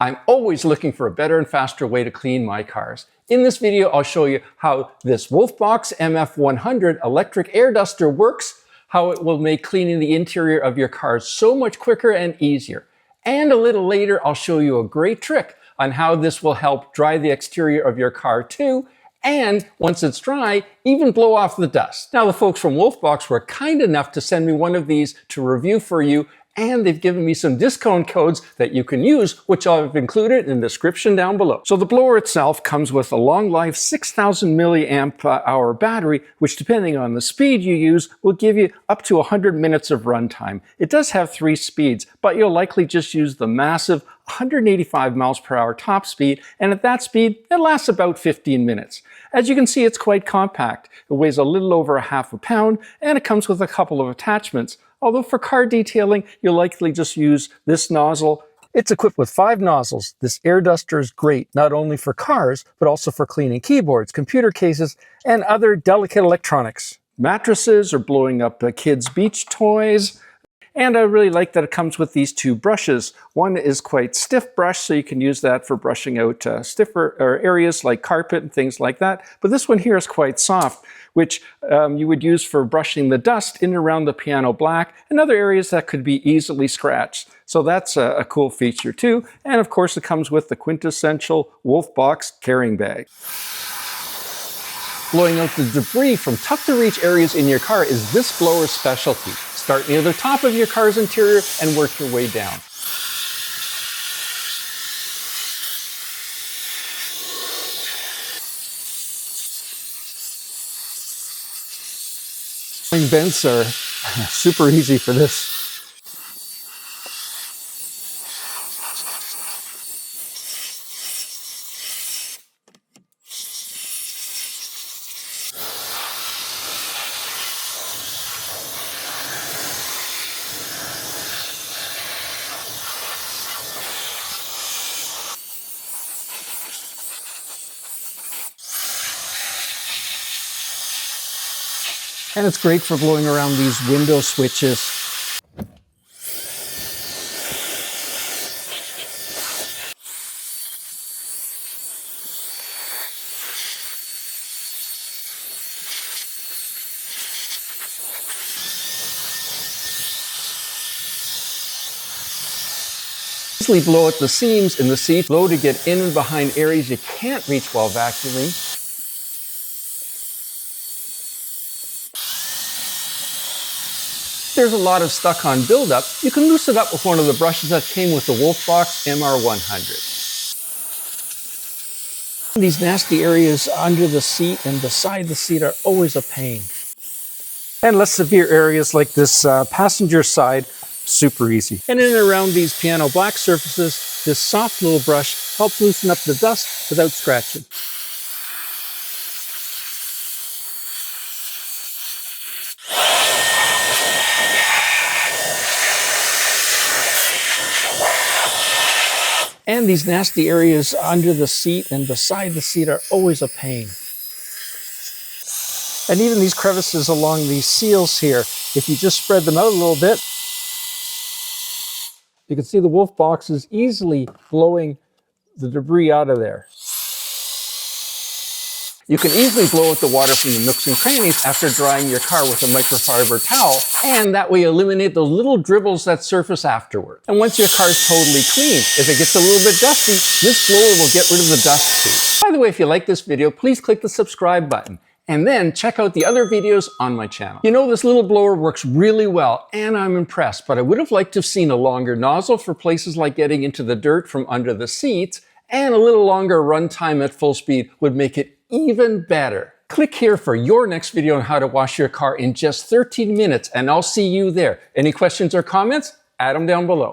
I'm always looking for a better and faster way to clean my cars. In this video, I'll show you how this Wolfbox MF100 electric air duster works, how it will make cleaning the interior of your car so much quicker and easier. And a little later, I'll show you a great trick on how this will help dry the exterior of your car too, and once it's dry, even blow off the dust. Now, the folks from Wolfbox were kind enough to send me one of these to review for you, and they've given me some discount codes that you can use, which I've included in the description down below. So the blower itself comes with a long life 6,000 milliamp hour battery, which depending on the speed you use, will give you up to 100 minutes of runtime. It does have 3 speeds, but you'll likely just use the massive 185 miles per hour top speed, and at that speed, it lasts about 15 minutes. As you can see, it's quite compact. It weighs a little over a half a pound, and it comes with a couple of attachments. Although for car detailing, you'll likely just use this nozzle. It's equipped with 5 nozzles. This air duster is great, not only for cars, but also for cleaning keyboards, computer cases, and other delicate electronics. Mattresses or blowing up kids' beach toys. And I really like that it comes with these 2 brushes. One is quite stiff brush, so you can use that for brushing out stiffer areas like carpet and things like that. But this one here is quite soft, which you would use for brushing the dust in and around the piano black and other areas that could be easily scratched. So that's a cool feature too. And of course, it comes with the quintessential Wolfbox carrying bag. Blowing out the debris from tough-to-reach areas in your car is this blower's specialty. Start near the top of your car's interior and work your way down. Vents are super easy for this. And it's great for blowing around these window switches. Easily blow at the seams in the seat, blow to get in and behind areas you can't reach while vacuuming. If there's a lot of stuck-on buildup, you can loosen it up with one of the brushes that came with the Wolfbox MR100. These nasty areas under the seat and beside the seat are always a pain. And less severe areas like this passenger side, super easy. And in and around these piano black surfaces, this soft little brush helps loosen up the dust without scratching. And these nasty areas under the seat and beside the seat are always a pain. And even these crevices along these seals here, if you just spread them out a little bit, you can see the Wolfbox is easily blowing the debris out of there. You can easily blow out the water from the nooks and crannies after drying your car with a microfiber towel, and that way eliminate those little dribbles that surface afterward. And once your car's totally clean, if it gets a little bit dusty, this blower will get rid of the dust too. By the way, if you like this video, please click the subscribe button. And then check out the other videos on my channel. You know, this little blower works really well, and I'm impressed, but I would have liked to have seen a longer nozzle for places like getting into the dirt from under the seats, and a little longer runtime at full speed would make it even better. Click here for your next video on how to wash your car in just 13 minutes, and I'll see you there. Any questions or comments? Add them down below.